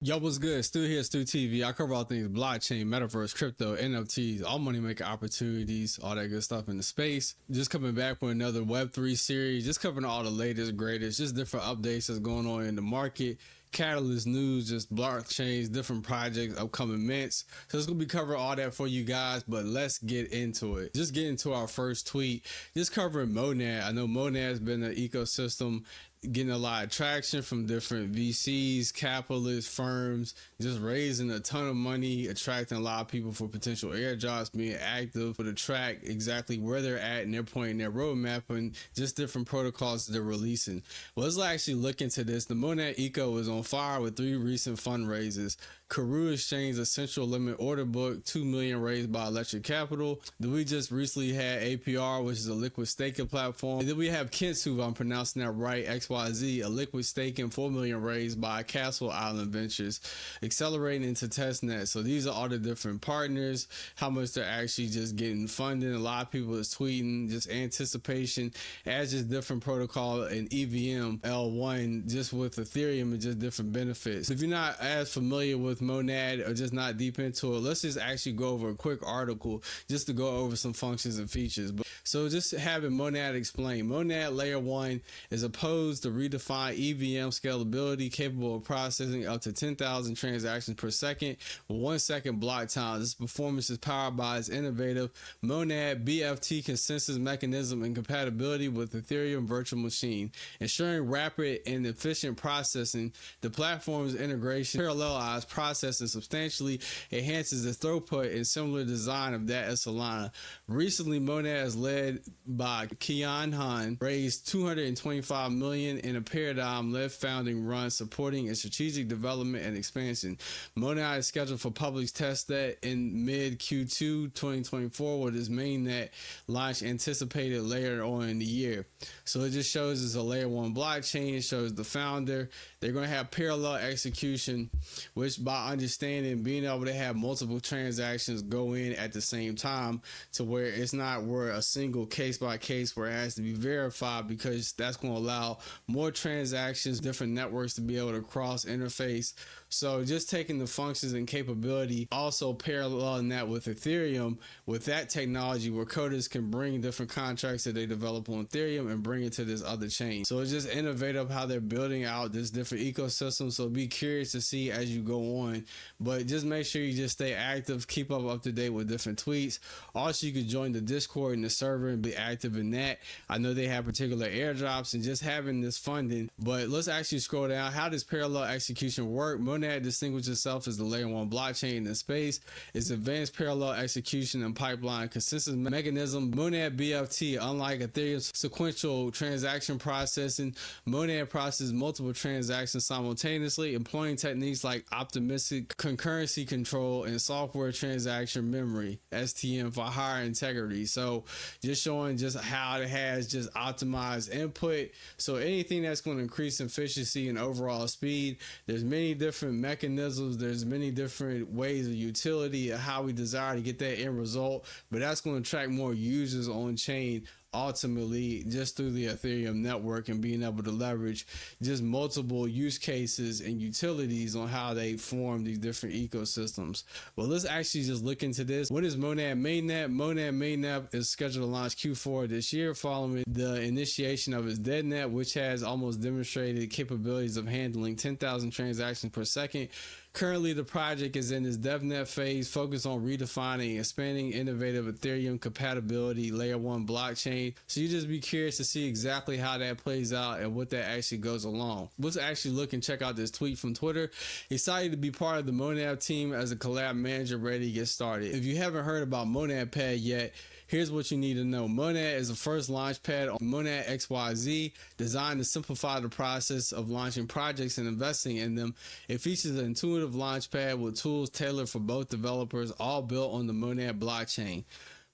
Yo, what's good? Stu here, Stu TV. I cover all things blockchain, metaverse, crypto, NFTs, all money making opportunities, all that good stuff in the space. Just coming back with another Web3 series, just covering all the latest, greatest, just different updates that's going on in the market, catalyst news, just blockchains, different projects, upcoming mints. So it's gonna be covering all that for you guys, but let's get into it. Just get into our first tweet, just covering Monad. I know Monad has been an ecosystem getting a lot of traction from different VCs, capitalists, firms, just raising a ton of money, attracting a lot of people for potential airdrops, being active for the track exactly where they're at and they're pointing their roadmap and just different protocols they're releasing. Well, let's actually look into this. The Monad Eco is on fire with 3 recent fundraisers. Karoo Exchange Essential Limit Order Book, $2 million raised by Electric Capital. Then we just recently had APR, which is a liquid staking platform. And then we have Kintsu, if I'm pronouncing that right, XYZ, a liquid staking, $4 million raised by Castle Island Ventures, accelerating into testnet. So these are all the different partners, how much they're actually just getting funded. A lot of people is tweeting, just anticipation as just different protocol and EVM L1 just with Ethereum and just different benefits. If you're not as familiar with Monad or just not deep into it, let's just actually go over a quick article just to go over some functions and features. So just having Monad explain. Monad Layer 1 is opposed to redefine EVM scalability, capable of processing up to 10,000 transactions per second with 1 second block time. This performance is powered by its innovative Monad BFT consensus mechanism and compatibility with Ethereum virtual machine, ensuring rapid and efficient processing. The platform's integration parallelized processing substantially enhances the throughput and similar design of that of Solana. Recently, Monad is led by Kian Han, raised $225 million in a paradigm-led founding run supporting its strategic development and expansion. Monad is scheduled for public testnet in mid Q2 2024 with its mainnet launch anticipated later on in the year. So it just shows it's a layer 1 blockchain. It shows the founder. They're going to have parallel execution, which by understanding, being able to have multiple transactions go in at the same time to where it's not where a single case by case where it has to be verified, because that's going to allow more transactions, different networks to be able to cross interface. So just taking the functions and capability, also paralleling that with Ethereum, with that technology where coders can bring different contracts that they develop on Ethereum and bring it to this other chain. So it's just innovative how they're building out this different ecosystem. So be curious to see as you go on, but just make sure you just stay active, keep up to date with different tweets. Also, you can join the Discord and the server and be active in that. I know they have particular airdrops and just having this funding, but let's actually scroll down. How does parallel execution work? Monad distinguishes itself as the layer 1 blockchain in the space. Its advanced parallel execution and pipeline consensus mechanism. Monad BFT, unlike Ethereum's sequential transaction processing, Monad processes multiple transactions simultaneously, employing techniques like optimistic concurrency control and software transaction memory (STM) for higher integrity. So just showing just how it has just optimized input. So anything that's going to increase efficiency and overall speed. There's many different mechanisms. There's many different ways of utility of how we desire to get that end result, but that's going to attract more users on chain ultimately just through the Ethereum network and being able to leverage just multiple use cases and utilities on how they form these different ecosystems. Well, let's actually just look into this. What is Monad Mainnet? Monad Mainnet is scheduled to launch Q4 this year following the initiation of its deadnet, which has almost demonstrated capabilities of handling 10,000 transactions per second. Currently, the project is in its DevNet phase, focused on redefining and expanding innovative Ethereum compatibility layer 1 blockchain. So you just be curious to see exactly how that plays out and what that actually goes along. Let's actually look and check out this tweet from Twitter. Excited to be part of the Monad team as a collab manager ready to get started. If you haven't heard about Monad Pad yet, here's what you need to know. Monad is the first launch pad on Monad XYZ, designed to simplify the process of launching projects and investing in them. It features an intuitive launch pad with tools tailored for both developers, all built on the Monad blockchain.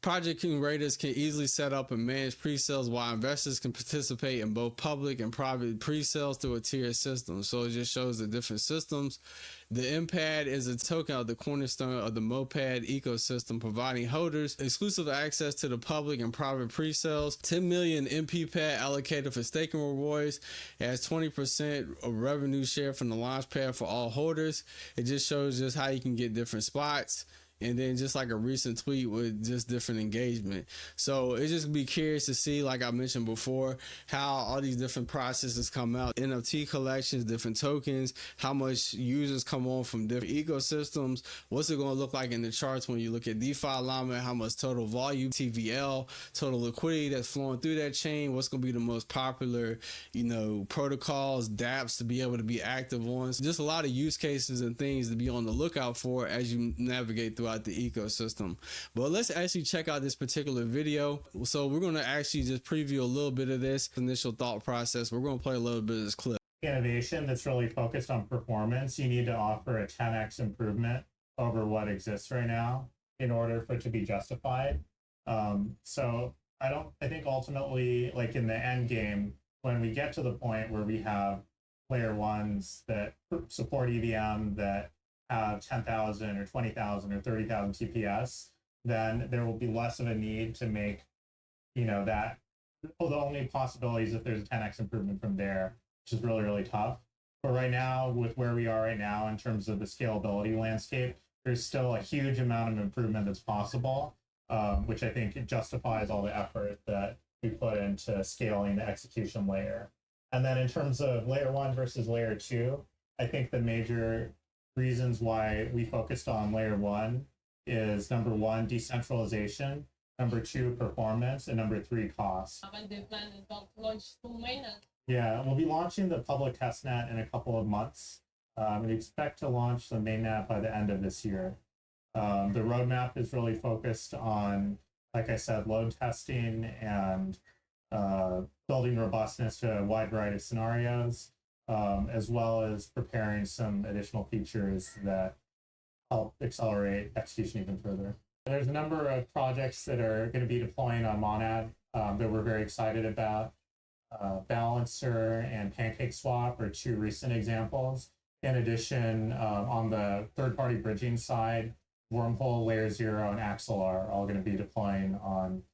Project curators can easily set up and manage pre-sales, while investors can participate in both public and private pre-sales through a tiered system. So it just shows the different systems. The MPAD is a token of the cornerstone of the Mopad ecosystem, providing holders exclusive access to the public and private pre-sales. 10 million MPPAD allocated for staking rewards. It has 20% of revenue share from the launch pad for all holders. It just shows just how you can get different spots. And then just like a recent tweet with just different engagement. So it's just be curious to see, like I mentioned before, how all these different processes come out. NFT collections, different tokens, how much users come on from different ecosystems. What's it going to look like in the charts when you look at DeFi alignment, how much total volume, TVL, total liquidity that's flowing through that chain. What's going to be the most popular, protocols, dApps to be able to be active on. So just a lot of use cases and things to be on the lookout for as you navigate throughout the ecosystem. But let's actually check out this particular video. So we're going to actually just preview a little bit of this initial thought process. We're going to play a little bit of this clip. Innovation that's really focused on performance, you need to offer a 10x improvement over what exists right now in order for it to be justified. So I think ultimately, like in the end game, when we get to the point where we have layer ones that support EVM, that have 10,000 or 20,000 or 30,000 TPS, then there will be less of a need to make, that. Well, the only possibility is if there's a 10x improvement from there, which is really, really tough. But right now, with where we are right now in terms of the scalability landscape, there's still a huge amount of improvement that's possible, which I think justifies all the effort that we put into scaling the execution layer. And then in terms of layer one versus layer two, I think the major reasons why we focused on layer one is number one, decentralization, number two, performance, and number three, cost. And they plan to launch to mainnet. Yeah, we'll be launching the public testnet in a couple of months. We expect to launch the mainnet by the end of this year. The roadmap is really focused on, like I said, load testing and building robustness to a wide variety of scenarios, as well as preparing some additional features that help accelerate execution even further. There's a number of projects that are going to be deploying on Monad that we're very excited about. Balancer and PancakeSwap are two recent examples. In addition, on the third-party bridging side, Wormhole, Layer 0, and Axel are all going to be deploying on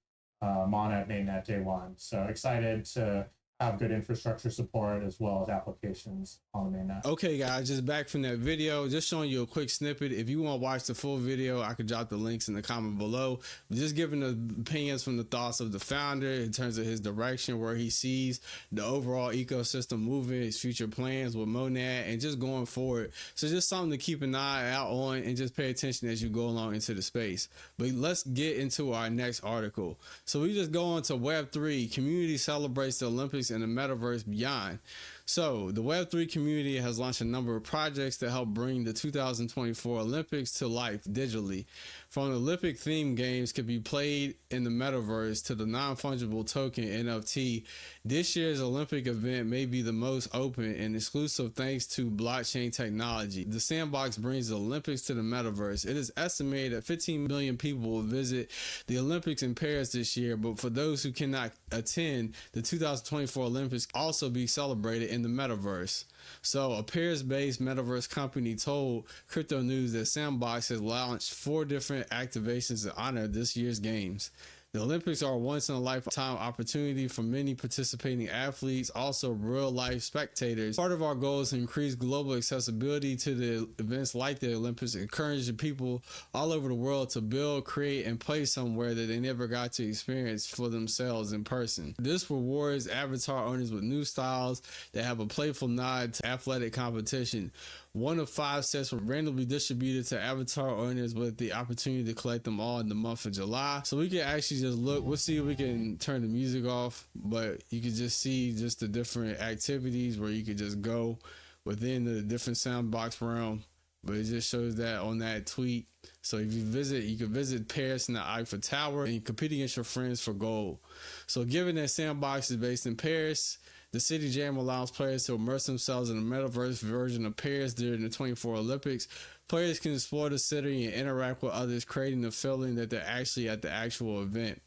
Monad mainnet day one. So excited to have good infrastructure support as well as applications on the mainnet. Okay guys, just back from that video, just showing you a quick snippet. If you want to watch the full video, I could drop the links in the comment below. Just giving the opinions from the thoughts of the founder in terms of his direction, where he sees the overall ecosystem moving, his future plans with Monad, and just going forward. So just something to keep an eye out on and just pay attention as you go along into the space. But let's get into our next article. So we just go on to Web3. Community celebrates the Olympics and the Metaverse beyond. So the Web3 community has launched a number of projects to help bring the 2024 Olympics to life digitally. From the Olympic themed games could be played in the Metaverse to the non-fungible token NFT, this year's Olympic event may be the most open and exclusive thanks to blockchain technology. The Sandbox brings the Olympics to the Metaverse. It is estimated that 15 million people will visit the Olympics in Paris this year, but for those who cannot attend, the 2024 Olympics also be celebrated in the Metaverse. So a Paris-based Metaverse company told Crypto News that Sandbox has launched 4 different activations in honor of this year's games. The Olympics are a once-in-a-lifetime opportunity for many participating athletes, also real-life spectators. Part of our goal is to increase global accessibility to the events like the Olympics, encouraging people all over the world to build, create, and play somewhere that they never got to experience for themselves in person. This rewards avatar owners with new styles that have a playful nod to athletic competition. 1 of 5 sets were randomly distributed to avatar owners with the opportunity to collect them all in the month of July. So we can actually just look, we'll see if we can turn the music off, but you can just see just the different activities where you could just go within the different Sandbox realm. But it just shows that on that tweet. So if you visit, you can visit Paris in the Eiffel Tower and compete against your friends for gold. So given that Sandbox is based in Paris, The City Jam allows players to immerse themselves in a metaverse version of Paris during the 24 Olympics. Players can explore the city and interact with others, creating the feeling that they're actually at the actual event.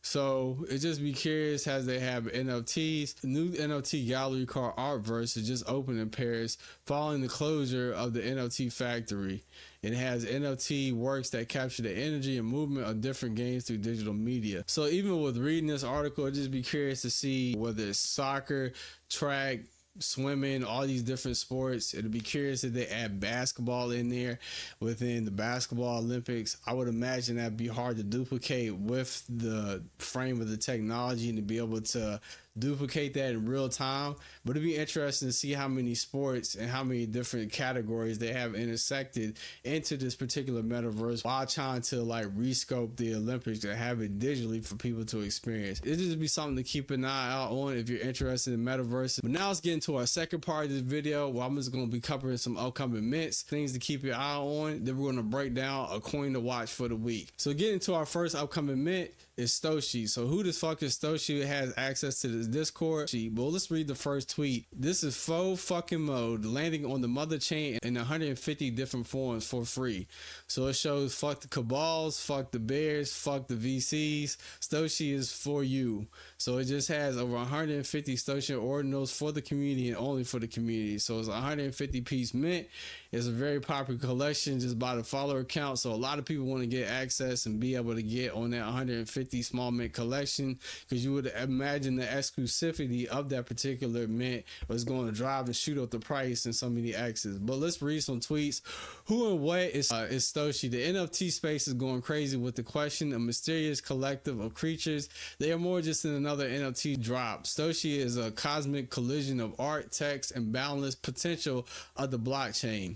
So it just be curious as they have NFTs. The new NFT gallery called Artverse is just opened in Paris following the closure of the NFT factory. It has NFT works that capture the energy and movement of different games through digital media. So even with reading this article, I'd just be curious to see whether it's soccer, track, swimming, all these different sports. It'll be curious if they add basketball in there within the basketball Olympics. I would imagine that'd be hard to duplicate with the frame of the technology and to be able to duplicate that in real time. But it'd be interesting to see how many sports and how many different categories they have intersected into this particular metaverse while trying to like rescope the Olympics and have it digitally for people to experience. It'd just be something to keep an eye out on if you're interested in metaverse. But now let's get into our second part of this video where I'm just going to be covering some upcoming mints, things to keep your eye on. Then we're going to break down a coin to watch for the week. So getting to our first upcoming mint is Stoshi. So who the fuck is Stoshi? It has access to this Discord. Well, let's read the first tweet. This is faux fucking mode landing on the mother chain in 150 different forms for free. So it shows fuck the cabals, fuck the bears, fuck the VCs. Stoshi is for you. So it just has over 150 Stoshi ordinals for the community and only for the community. So it's a 150 piece mint. It's a very popular collection just by the follower count. So a lot of people want to get access and be able to get on that 150 small mint collection, because you would imagine the exclusivity of that particular mint was going to drive and shoot up the price in so many X's. But let's read some tweets. Who and what is Stoshi? The NFT space is going crazy with the question, a mysterious collective of creatures. They are more just than another NFT drop. Stoshi is a cosmic collision of art, text, and boundless potential of the blockchain.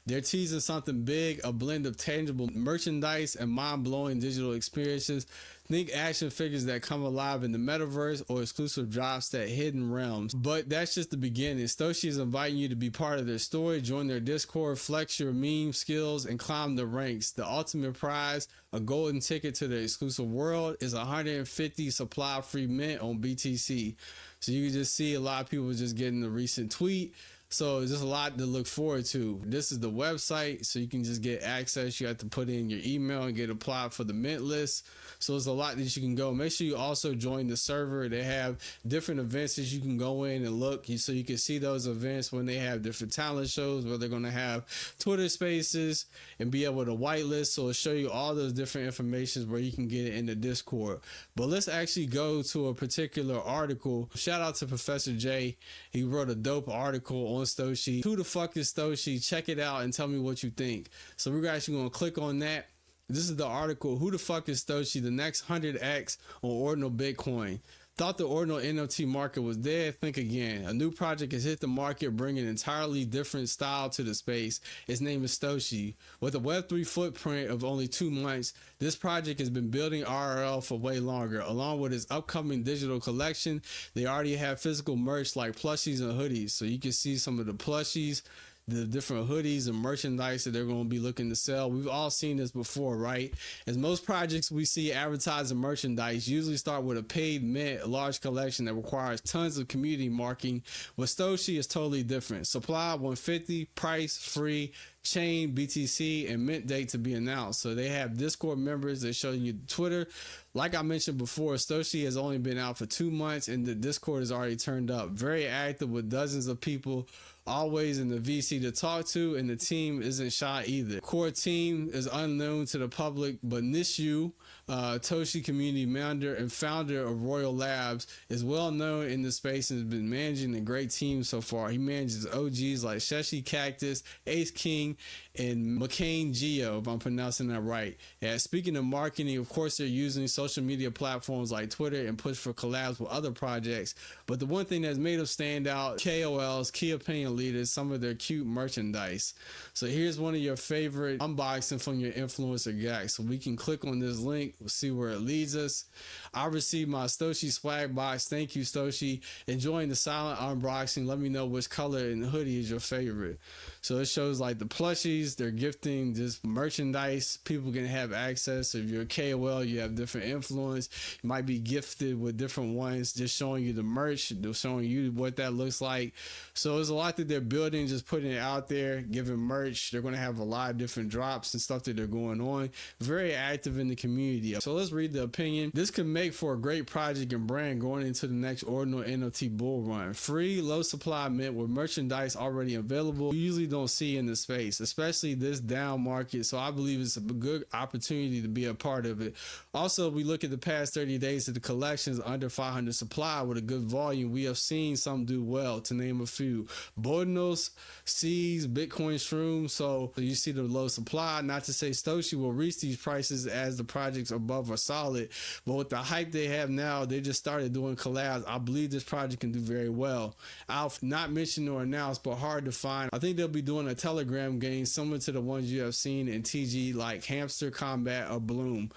They're teasing something big, a blend of tangible merchandise and mind-blowing digital experiences. Think action figures that come alive in the metaverse or exclusive drops that hidden realms. But that's just the beginning. Stoshi is inviting you to be part of their story, join their Discord, flex your meme skills, and climb the ranks. The ultimate prize, a golden ticket to their exclusive world, is 150 supply free mint on BTC. So you can just see a lot of people just getting the recent tweet. So there's just a lot to look forward to. This is the website, so you can just get access. You have to put in your email and get applied for the mint list. So there's a lot that you can go. Make sure you also join the server. They have different events that you can go in and look, so you can see those events when they have different talent shows, where they're going to have Twitter spaces and be able to whitelist. So it'll show you all those different informations where you can get it in the Discord. But let's actually go to a particular article. Shout out to Professor J. He wrote a dope article on Stoshi. Who the fuck is Stoshi? Check it out and tell me what you think. So we're actually going to click on that. This is the article. Who the fuck is Stoshi? The next 100x on ordinal Bitcoin. Thought the ordinal NFT market was dead? Think again. A new project has hit the market, bringing an entirely different style to the space. Its name is Stoshi. With a Web3 footprint of only 2 months, this project has been building RRL for way longer. Along with its upcoming digital collection, they already have physical merch like plushies and hoodies. So you can see some of the plushies, the different hoodies and merchandise that they're going to be looking to sell. We've all seen this before, right? As most projects we see advertising merchandise usually start with a paid mint, a large collection that requires tons of community marketing. With Stoshi, is totally different. Supply 150, price free, chain, BTC, and mint date to be announced. So they have Discord members that show you Twitter. Like I mentioned before, Stoshi has only been out for 2 months and the Discord is already turned up. Very active with dozens of people always in the VC to talk to, and the team isn't shy either. Core team is unknown to the public, but Nishu, Toshi community manager and founder of Royal Labs, is well known in the space and has been managing a great team so far. He manages OGs like Sheshi Cactus, Ace King, and McCain Geo, if I'm pronouncing that right. Yeah, speaking of marketing, of course, they're using social media platforms like Twitter and push for collabs with other projects. But the one thing that's made them stand out, KOLs, key opinion leaders, some of their cute merchandise. So here's one of your favorite unboxing from your influencer guys. So we can click on this link, we'll see where it leads us. I received my Stoshi swag box. Thank you, Stoshi. Enjoying the silent unboxing. Let me know which color and hoodie is your favorite. So it shows like the plushies, they're gifting just merchandise. People can have access. So if you're a KOL, you have different influence. You might be gifted with different ones, just showing you the merch, they're showing you what that looks like. So there's a lot that they're building, just putting it out there, giving merch. They're going to have a lot of different drops and stuff that they're going on. Very active in the community. So let's read the opinion. This could make for a great project and brand going into the next ordinal NFT bull run. Free, low supply mint with merchandise already available. You usually don't see in the space, especially this down market. So I believe it's a good opportunity to be a part of it. Also, we look at the past 30 days of the collections under 500 supply with a good volume. We have seen some do well, to name a few. Bornos, Seeds, Bitcoin Shrooms. So you see the low supply. Not to say Stoshi will reach these prices as the projects above are solid, but with the hype they have now, they just started doing collabs. I believe this project can do very well. I'll not mention or announce, but hard to find. I think they'll be doing a Telegram game similar to the ones you have seen in TG, like Hamster Combat or Bloom.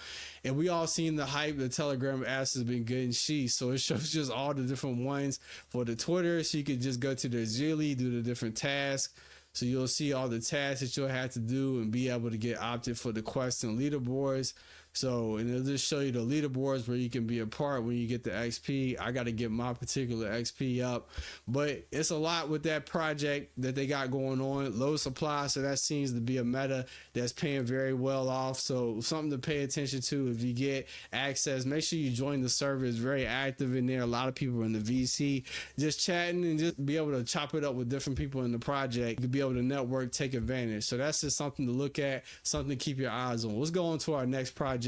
And we all seen the hype the Telegram apps has been getting sheets. So it shows just all the different ones for the Twitter. So you could just go to their Zilly, do the different tasks. So you'll see all the tasks that you'll have to do and be able to get opted for the quest and leaderboards. So, and it'll just show you the leaderboards where you can be a part when you get the XP. I got to get my particular XP up, but it's a lot with that project that they got going on. Low supply, so that seems to be a meta that's paying very well off. So something to pay attention to if you get access. Make sure you join the server. It's very active in there. A lot of people in the VC just chatting and just be able to chop it up with different people in the project to be able to network, take advantage. So that's just something to look at, something to keep your eyes on. Let's go on to our next project.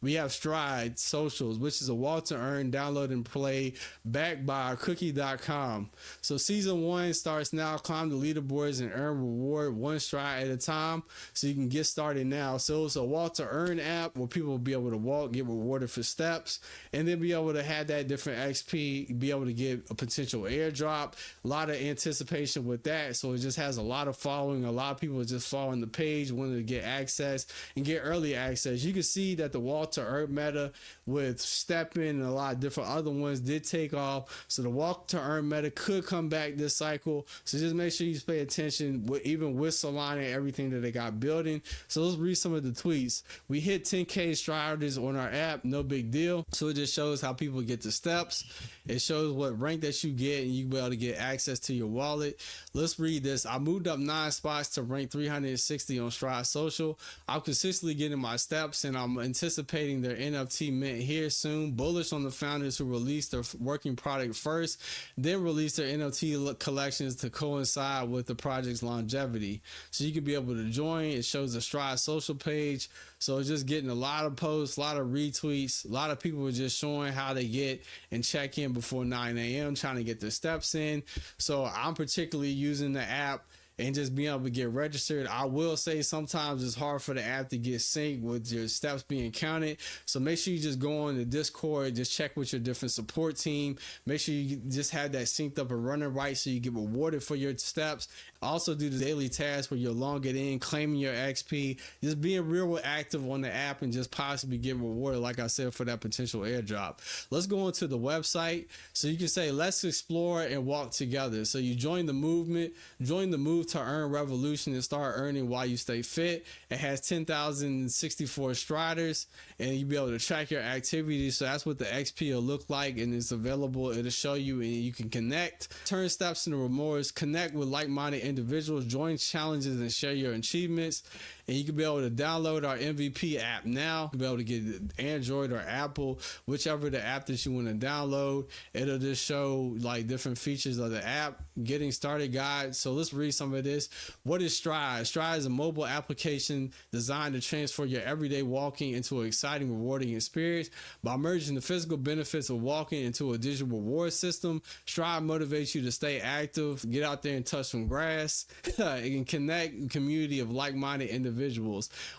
We have Stride Socials, which is a wallet to earn, download and play, backed by cookie.com. So season 1 starts now. Climb the leaderboards and earn reward one stride at a time. So you can get started now. So it's a wallet to earn app where people will be able to walk, get rewarded for steps, and then be able to have that different XP, be able to get a potential airdrop. A lot of anticipation with that. So it just has a lot of following. A lot of people just following the page, wanting to get access and get early access. You can see that the walk to earn meta with Steppin and a lot of different other ones did take off. So the walk to earn meta could come back this cycle. So just make sure you pay attention even with Solana and everything that they got building. So let's read some of the tweets. We hit 10K striders on our app. No big deal. So it just shows how people get the steps. It shows what rank that you get and you'll be able to get access to your wallet. Let's read this. I moved up 9 spots to rank 360 on Stride Social. I'm consistently getting my steps and I'm anticipating their NFT mint here soon. Bullish on the founders who released their working product first, then release their NFT collections to coincide with the project's longevity. So you can be able to join. It shows the Stride Social page. So it's just getting a lot of posts, a lot of retweets. A lot of people are just showing how they get and check in before 9 a.m. trying to get their steps in. So I'm particularly using the app and just being able to get registered. I will say sometimes it's hard for the app to get synced with your steps being counted. So make sure you just go on the Discord, just check with your different support team. Make sure you just have that synced up and running right so you get rewarded for your steps. Also do the daily tasks where you're logging in, claiming your XP, just being real active on the app and just possibly getting rewarded, like I said, for that potential airdrop. Let's go into the website. So you can say, let's explore and walk together. So you join the movement, join the move to earn revolution and start earning while you stay fit. It has 10,064 striders and you'll be able to track your activities. So that's what the XP will look like, and it's available. It'll show you and you can connect, turn steps into rewards, connect with like-minded individuals, join challenges and share your achievements. And you can be able to download our MVP app now. You'll be able to get Android or Apple, whichever the app that you want to download. It'll just show like different features of the app, getting started guide. So let's read some of this. What is Stride? Stride is a mobile application designed to transfer your everyday walking into an exciting, rewarding experience. By merging the physical benefits of walking into a digital reward system, Stride motivates you to stay active, get out there and touch some grass. It can connect a community of like-minded individuals.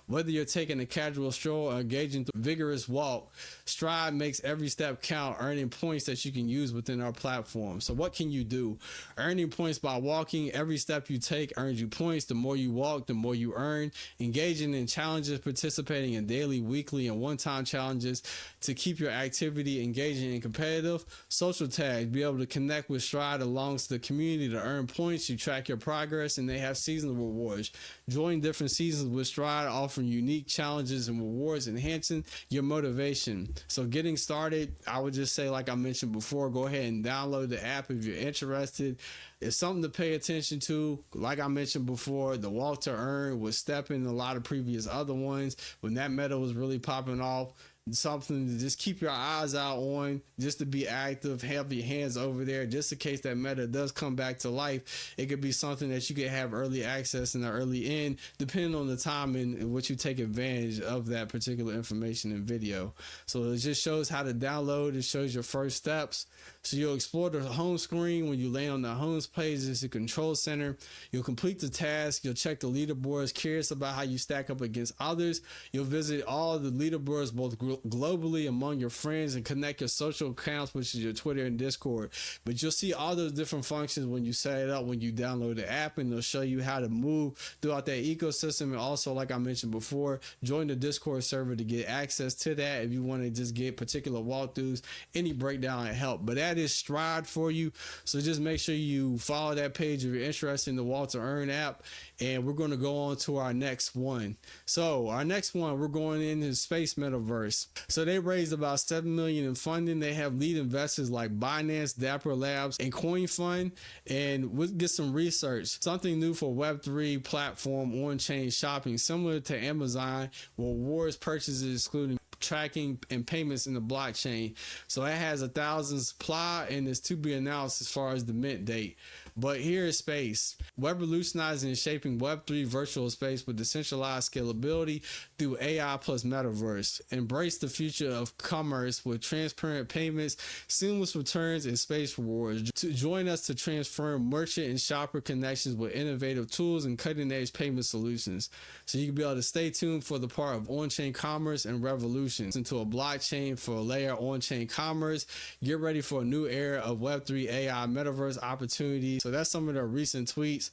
Whether you're taking a casual stroll or engaging through a vigorous walk, Stride makes every step count, earning points that you can use within our platform. So what can you do? Earning points by walking. Every step you take earns you points. The more you walk, the more you earn. Engaging in challenges, participating in daily, weekly, and one-time challenges to keep your activity engaging and competitive. Social tags, be able to connect with Stride alongside the community to earn points. You track your progress, and they have seasonal rewards. Join different seasons with Stride, offering unique challenges and rewards, enhancing your motivation. So getting started, I would just say, like I mentioned before, go ahead and download the app if you're interested. It's something to pay attention to. Like I mentioned before, the walk to earn was stepping a lot of previous other ones when that meta was really popping off. Something to just keep your eyes out on, just to be active, have your hands over there just in case that meta does come back to life. It could be something that you could have early access and early in, depending on the time in which you take advantage of that particular information and video. So it just shows how to download. It shows your first steps. So you'll explore the home screen. When you land on the home page, it's the control center. You'll complete the task. You'll check the leaderboards, curious about how you stack up against others. You'll visit all the leaderboards, both globally among your friends, and connect your social accounts, which is your Twitter and Discord. But you'll see all those different functions when you set it up, when you download the app, and they'll show you how to move throughout that ecosystem. And also, like I mentioned before, join the Discord server to get access to that if you want to just get particular walkthroughs, any breakdown and help. But that is Stride for you. So just make sure you follow that page if you're interested in the Walk to Earn app. And we're going to go on to our next one. So our next one, we're going into space metaverse. So they raised about $7 million in funding. They have lead investors like Binance, Dapper Labs, and Coin Fund. And we'll get some research. Something new for Web3 platform on-chain shopping, similar to Amazon, where rewards purchases excluding tracking and payments in the blockchain. So it has 1,000 supply and is to be announced as far as the mint date. But here is space, revolutionizing and shaping Web3 virtual space with decentralized scalability through AI plus Metaverse. Embrace the future of commerce with transparent payments, seamless returns, and space rewards. To join us to transform merchant and shopper connections with innovative tools and cutting-edge payment solutions. So you can be able to stay tuned for the part of on-chain commerce and revolutions into a blockchain for a layer on-chain commerce. Get ready for a new era of Web3 AI Metaverse opportunities. So that's some of their recent tweets,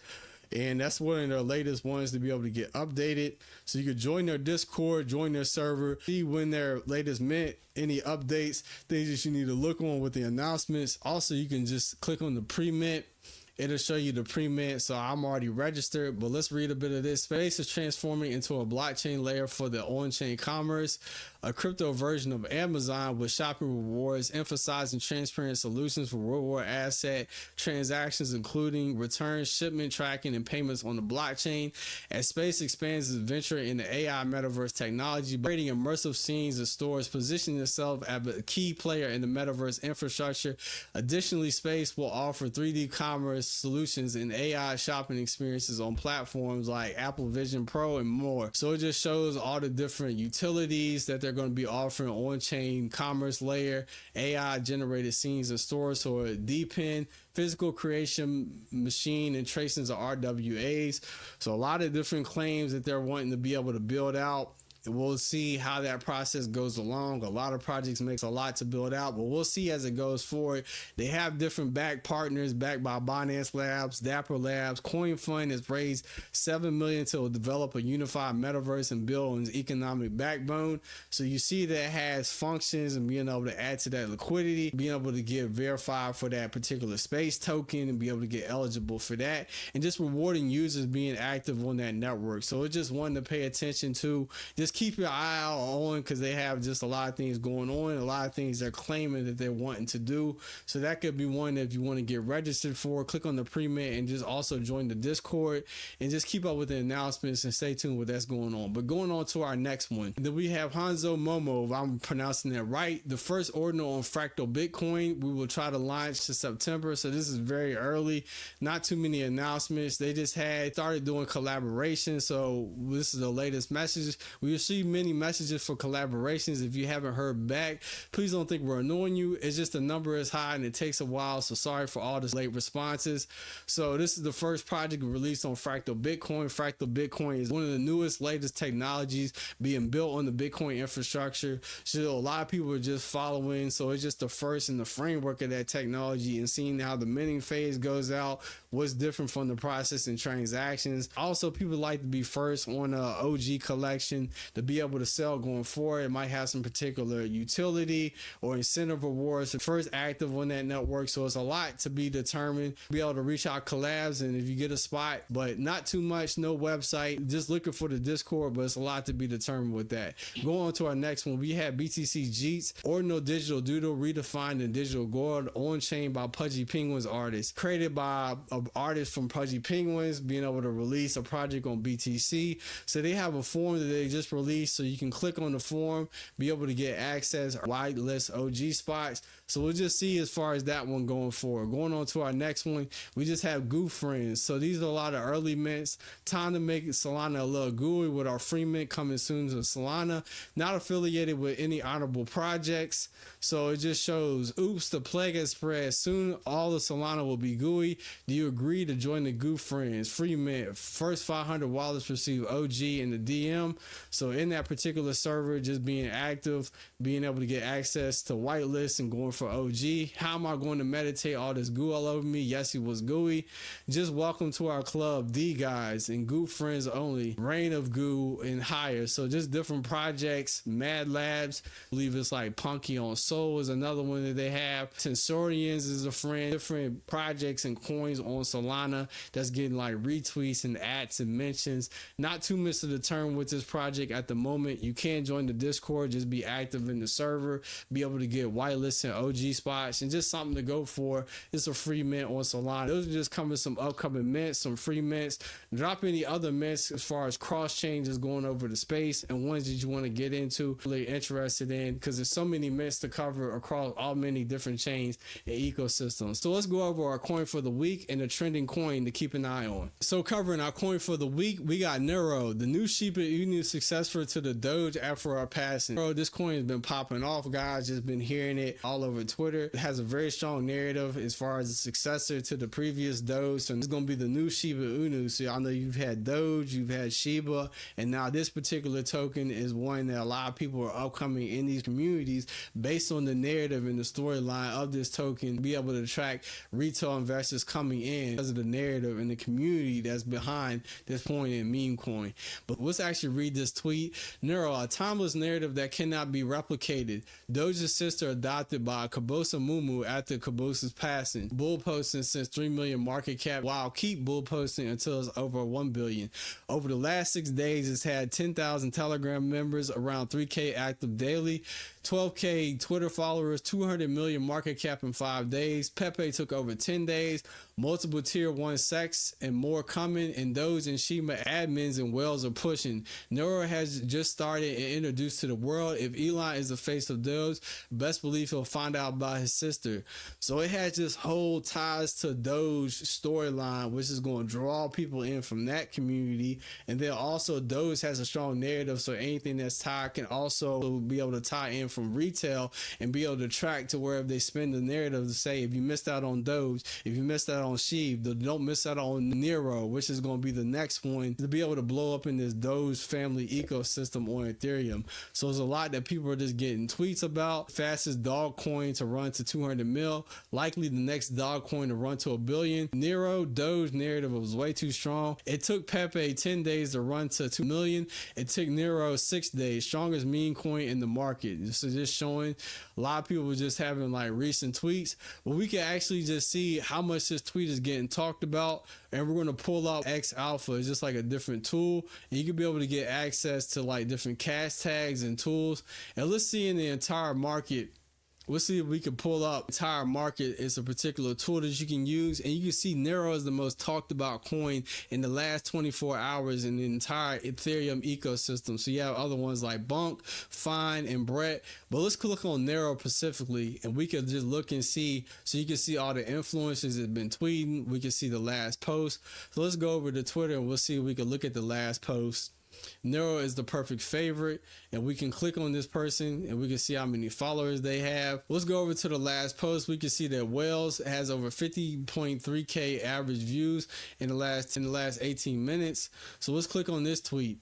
and that's one of their latest ones to be able to get updated. So you can join their Discord, join their server, see when their latest mint, any updates, things that you need to look on with the announcements. Also, you can just click on the pre-mint. It'll show you the pre-mint. So I'm already registered, but let's read a bit of this. Space is transforming into a blockchain layer for the on-chain commerce, a crypto version of Amazon with shopping rewards, emphasizing transparent solutions for real-world asset transactions, including returns, shipment tracking, and payments on the blockchain. As Space expands its venture in the AI metaverse technology, creating immersive scenes and stores, positioning itself as a key player in the metaverse infrastructure. Additionally, Space will offer 3D commerce solutions and AI shopping experiences on platforms like Apple Vision Pro and more. So it just shows all the different utilities that they're going to be offering on-chain commerce layer, AI generated scenes and stores, so a deepen physical creation machine and tracings of RWAs. So a lot of different claims that they're wanting to be able to build out. We'll see how that process goes along. A lot of projects makes a lot to build out, but we'll see as it goes forward. They have different back partners backed by Binance Labs, Dapper Labs. Coin Fund has raised $7 million to develop a unified metaverse and build an economic backbone. So you see that it has functions and being able to add to that liquidity, being able to get verified for that particular space token and be able to get eligible for that, and just rewarding users being active on that network. So it's just one to pay attention to. Just keep your eye out on, because they have just a lot of things going on, a lot of things they're claiming that they're wanting to do. So that could be one that if you want to get registered for, click on the pre-mint and just also join the Discord and just keep up with the announcements and stay tuned with what's going on. But going on to our next one, then we have HonzoMomo, if I'm pronouncing that right, the first ordinal on Fractal Bitcoin. We will try to launch to September, so this is very early, not too many announcements. They just had started doing collaboration, so this is the latest message. We will received many messages for collaborations. If you haven't heard back, please don't think we're annoying you. It's just the number is high and it takes a while, so sorry for all the late responses. So this is the first project released on Fractal Bitcoin. Fractal Bitcoin is one of the newest, latest technologies being built on the Bitcoin infrastructure. So a lot of people are just following, so it's just the first in the framework of that technology, and seeing how the minting phase goes out, what's different from the process and transactions. Also, people like to be first on a OG collection to be able to sell going forward. It might have some particular utility or incentive rewards. First active on that network, so it's a lot to be determined. Be able to reach out collabs, and if you get a spot, but not too much, no website, just looking for the Discord, but it's a lot to be determined with that. Going on to our next one, we have BTCJeets, Ordinal Digital Doodle, redefined in digital gold, on chain by Pudgy Penguins artist, created by an artist from Pudgy Penguins, being able to release a project on BTC. So they have a form that they just released, so you can click on the form, be able to get access whitelist OG spots. So we'll just see as far as that one going forward. Going on to our next one, we just have Goo Friends. So these are a lot of early mints. Time to make Solana a little gooey with our free mint coming soon to Solana. Not affiliated with any honorable projects. So it just shows, oops, the plague has spread. Soon all the Solana will be gooey. Do you agree to join the Goo Friends? Free mint. First 500 wallets receive OG in the DM. So in that particular server, just being active, being able to get access to whitelist and going for OG. How am I going to meditate all this goo all over me? Yes, he was gooey. Just welcome to our club, D guys, and Goo Friends only. Reign of Goo and higher. So just different projects. Mad Labs, I believe it's like Punky on Soul is another one that they have. Tensorians is a friend. Different projects and coins on Solana that's getting like retweets and ads and mentions. Not too much to determine with this project at the moment. You can join the Discord, just be active in the server, be able to get whitelist and OG spots, and just something to go for. It's a free mint on Solana. Those are just coming some upcoming mints, some free mints. Drop any other mints as far as cross changes going over the space and ones that you want to get into, really interested in, because there's so many mints to cover across all many different chains and ecosystems. So let's go over our coin for the week and the trending coin to keep an eye on. So covering our coin for the week, we got Neiro, the new Shiba Inu successor to the Doge after our passing. Bro, this coin has been popping off, guys. Just been hearing it all over Twitter. It has a very strong narrative as far as the successor to the previous Doge. So it's going to be the new Shiba Inu. So I know you've had Doge, you've had Shiba, and now this particular token is one that a lot of people are upcoming in these communities based on the narrative and the storyline of this token, be able to attract retail investors coming in because of the narrative and the community that's behind this point in meme coin. But let's actually read this tweet. Neiro, a timeless narrative that cannot be replicated. Doge's sister adopted by HonzoMomo after Cabose's passing. Bull posting since 3 million market cap, while keep bull posting until it's over 1 billion. Over the last 6 days, it's had 10,000 Telegram members, around 3K active daily, 12K Twitter followers, 200 million market cap in 5 days. Pepe took over 10 days. Multiple tier 1 sex and more coming, and those in Shima admins and whales are pushing. Neiro has just started and introduced to the world. If Elon is the face of Doge, best believe he'll find out about his sister. So it has this whole ties to Doge storyline, which is going to draw people in from that community. And then also Doge has a strong narrative, so anything that's tied can also be able to tie in from retail and be able to track to wherever they spend the narrative to say, if you missed out on Doge, if you missed out on Sheev, don't miss out on Neiro, which is going to be the next one to be able to blow up in this Doge family ecosystem on Ethereum. So there's a lot that people are just getting tweets about. Fastest dog coin to run to 200 mil, likely the next dog coin to run to 1 billion. Neiro Doge narrative was way too strong. It took Pepe 10 days to run to 2 million. It took Neiro 6 days. Strongest meme coin in the market. So just showing a lot of people just having like recent tweets, but we can actually just see how much this tweet is getting talked about. And we're going to pull out X Alpha. It's just like a different tool, and you can be able to get access to like different cash tags and tools. And let's see in the entire market. We'll see if we can pull up entire market. It's a particular tool that you can use, and you can see Neiro is the most talked about coin in the last 24 hours in the entire Ethereum ecosystem. So you have other ones like Bunk, Fine, and Brett, but let's click on Neiro specifically, and we can just look and see. So you can see all the influencers that have been tweeting. We can see the last post. So let's go over to Twitter and we'll see if we can look at the last post. Neiro is the perfect favorite, and we can click on this person and we can see how many followers they have. Let's go over to the last post. We can see that Wells has over 50.3k average views in the last 18 minutes. So let's click on this tweet.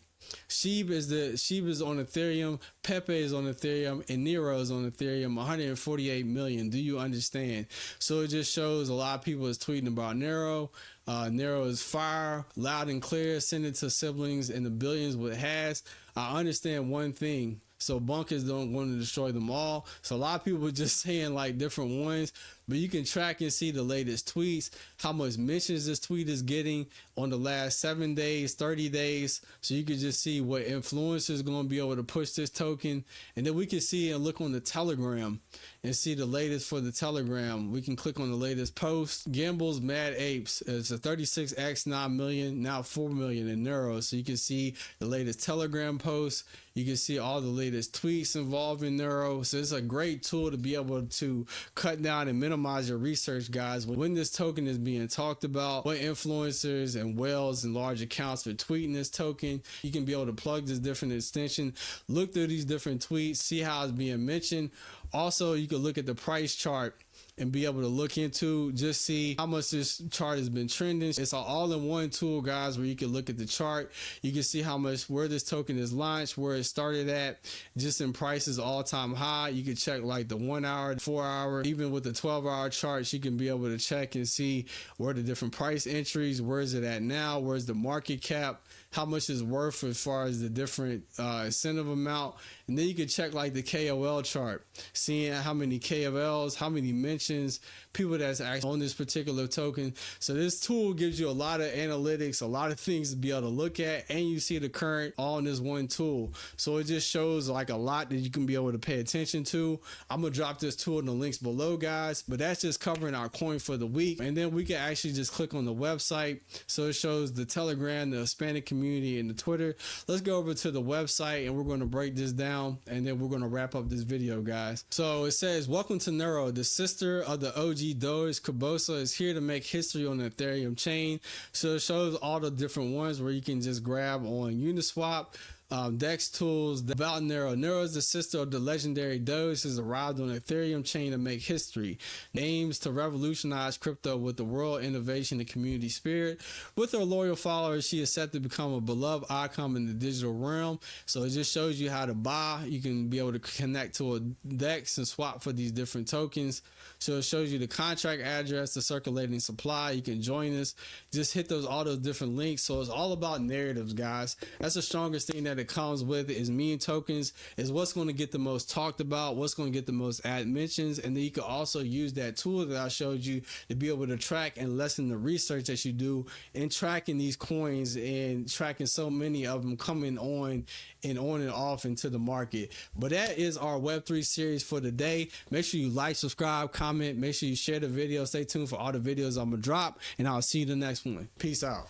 Sheeb is on Ethereum, Pepe is on Ethereum, and Neiro is on Ethereum, 148 million. Do you understand? So it just shows a lot of people is tweeting about Neiro. Neiro is fire, loud and clear, send it to siblings in the billions with hash. I understand one thing. So bunkers don't want to destroy them all. So a lot of people were just saying like different ones, but you can track and see the latest tweets, how much mentions this tweet is getting on the last 7 days, 30 days. So you can just see what influencers going to be able to push this token. And then we can see and look on the Telegram and see the latest for the Telegram. We can click on the latest post. Gamble's Mad Apes. It's a 36x 9 million, now 4 million in Neiro. So you can see the latest Telegram post. You can see all the latest tweets involving Neiro. So it's a great tool to be able to cut down and minimize your research, guys. When this token is being talked about, what influencers and whales and large accounts are tweeting this token, you can be able to plug this different extension, look through these different tweets, see how it's being mentioned. Also, you can look at the price chart and be able to look into, just see how much this chart has been trending. It's an all-in-one tool, guys, where you can look at the chart. You can see how much, where this token is launched, where it started at, just in prices all-time high. You can check like the 1 hour, 4 hour, even with the 12-hour charts, you can be able to check and see where the different price entries, where is it at now, where's the market cap, how much is worth as far as the different incentive amount. And then you can check like the KOL chart, seeing how many KOLs, how many mentions, people that's actually on this particular token. So this tool gives you a lot of analytics, a lot of things to be able to look at, and you see the current all in this one tool. So it just shows like a lot that you can be able to pay attention to. I'm gonna drop this tool in the links below, guys, but that's just covering our coin for the week. And then we can actually just click on the website. So it shows the Telegram, the Hispanic community, and the Twitter. Let's go over to the website and we're going to break this down, and then we're going to wrap up this video, guys. So it says, welcome to Neiro, the sister of the OG Doge. Cabosa is here to make history on the Ethereum chain. So it shows all the different ones where you can just grab on Uniswap. Dex tools about Neiro. Neiro is the sister of the legendary Doge, has arrived on the Ethereum chain to make history. Aims to revolutionize crypto with the world innovation and community spirit. With her loyal followers, she is set to become a beloved icon in the digital realm. So it just shows you how to buy. You can be able to connect to a Dex and swap for these different tokens. So it shows you the contract address, the circulating supply. You can join us. Just hit all those different links. So it's all about narratives, guys. That's the strongest thing that it comes with, is meme tokens, is what's going to get the most talked about, what's going to get the most ad mentions. And then you can also use that tool that I showed you to be able to track and lessen the research that you do in tracking these coins and tracking so many of them coming on and off into the market. But that is our Web3 series for today. Make sure you like, subscribe, comment, make sure you share the video. Stay tuned for all the videos I'm gonna drop, and I'll see you in the next one. Peace out.